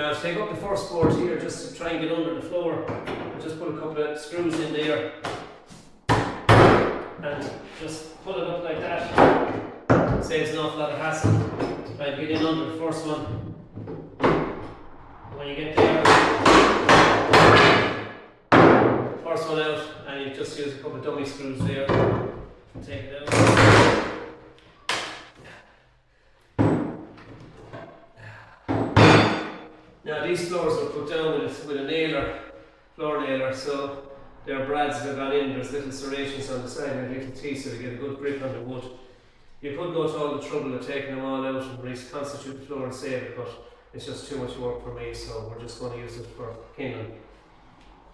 Now to take up the first board here, just to try and get under the floor, I'll just put a couple of screws in there and just pull it up like that. Saves an awful lot of hassle. Try and get in under the first one. When you get there, first one out, and you just use a couple of dummy screws there. Take it out. Now these floors are put down with a nailer, floor nailer, so there are brads that have gone in. There's little serrations on the side and little teeth so they get a good grip on the wood. You could go to all the trouble of taking them all out and reconstitute the floor and save it, but it's just too much work for me, so we're just going to use it for kindling.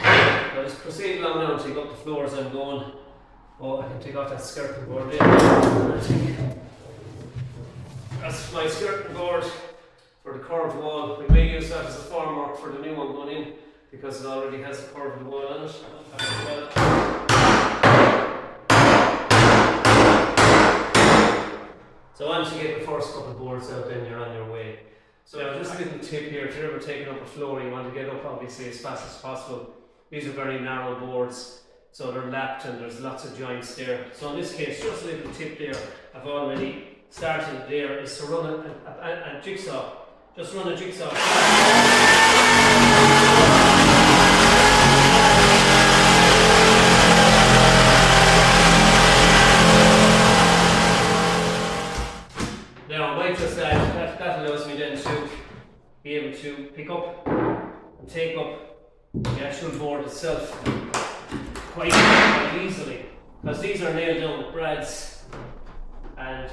I'll just proceed along now and take up the floors I'm going. Oh, I can take off that skirting board there. That's my skirting board for the curved wall. We may use that as a formwork for the new one going in because it already has a curved wall on it. So once you get the first couple of boards out, then you're on your way. So now just a little tip here, if you're ever taking up a floor, you want to get up obviously as fast as possible. These are very narrow boards, so they're lapped and there's lots of joints there. So in this case, just a little tip there, I've already started there, is to run a jigsaw. Just run a jigsaw. Now I might just add, that allows me then to be able to pick up and take up the actual board itself quite easily, because these are nailed down with brads and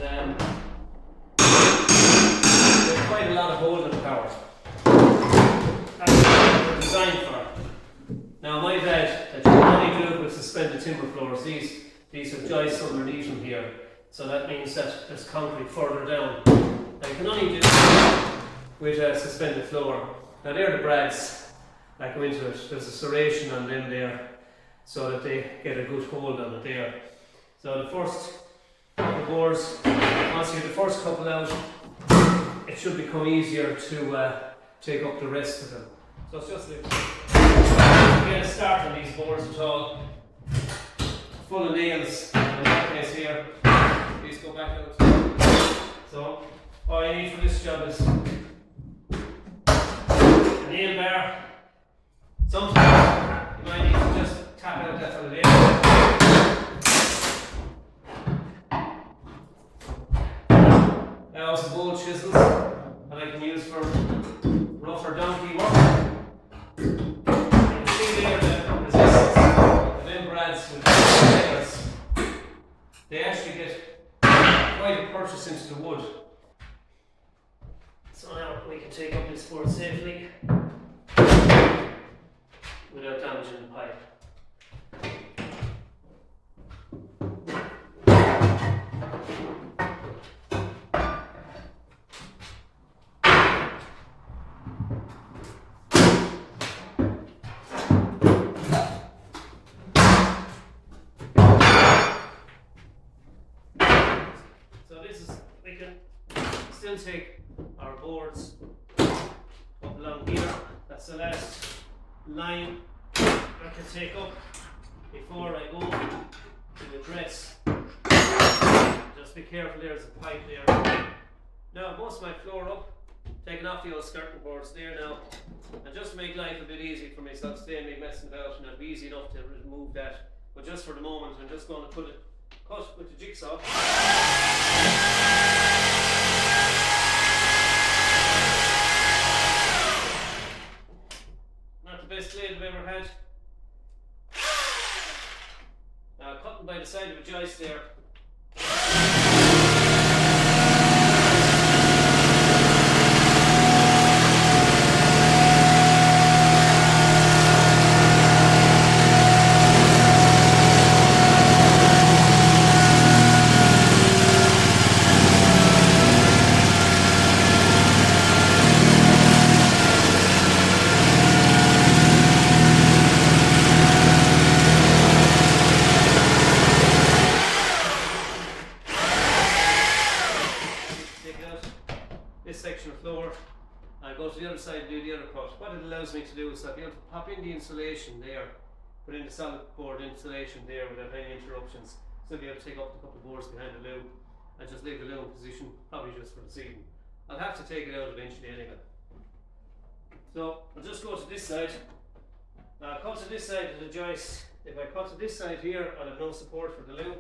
there's quite a lot of holding power. That's what they're designed for. Now I might add that you can only do it with suspended timber floors. These have joists underneath them here, so that means that there's concrete further down. Now you can only do it with a suspended floor. Now they're the brads that go into it. There's a serration on them there so that they get a good hold on it there. So the first couple boards, once you get the first couple out, it should become easier to take up the rest of them. So it's just to get a start on these boards at all. Full of nails in that case here. These go back out. So all you need for this job is a nail bar. Sometimes you might need to just tap out that for the nail. Now some bowl chisels that I can use for rougher donkey work. You can see there the resistance of them brads with the nails. They actually get quite a purchase into the wood. So now we can take up this board safely without damaging the pipe. So this is, we can still take our boards up along here. That's the last line I can take up before I go to the dress. Just be careful, there's a pipe there. Now most of my floor up, taking off the old skirting boards there now, and just to make life a bit easy for me, so I'll stay me messing about and it'll be easy enough to remove that. But just for the moment, I'm just going to cut with the jigsaw. Not the best blade I've ever had. Now cutting by the side of a joist there. cut. What it allows me to do is I'll be able to pop in the insulation there, put in the solid board insulation there without any interruptions. So I'll be able to take up the couple of boards behind the loom and just leave the loom in position, probably just for the seating. I'll have to take it out eventually anyway. So I'll just go to this side. Now I'll cut to this side of the joist. If I cut to this side here, I'll have no support for the loom,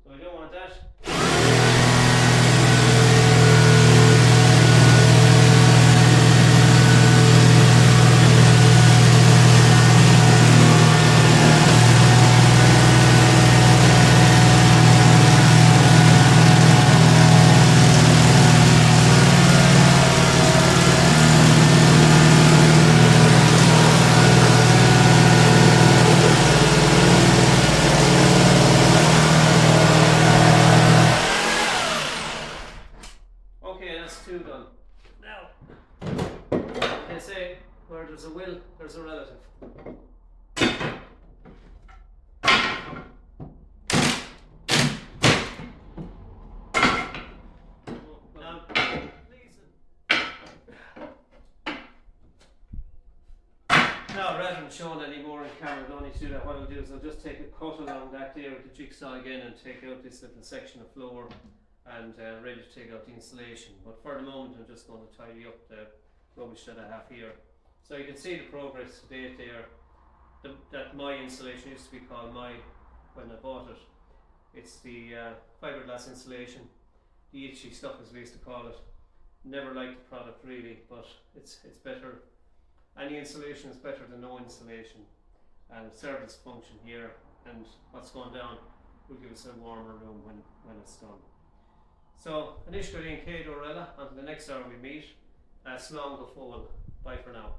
so I don't want that. Two done. Now, they say where there's a will, there's a relative. Now, rather than showing any more in camera, I don't need to do that. What I'll do is I'll just take a cut along that there with the jigsaw again and take out this little section of floor and ready to take out the insulation. But for the moment I'm just going to tidy up the rubbish that I have here. So you can see the progress to date there. That my insulation used to be called my when I bought it. It's the fibreglass insulation, the itchy stuff as we used to call it. Never liked the product really, but it's better. Any insulation is better than no insulation, and it serves its function here, and what's going down will give us a warmer room when it's done. So, initially in Kate Orella, until the next hour we meet, Slán go fóill. Bye for now.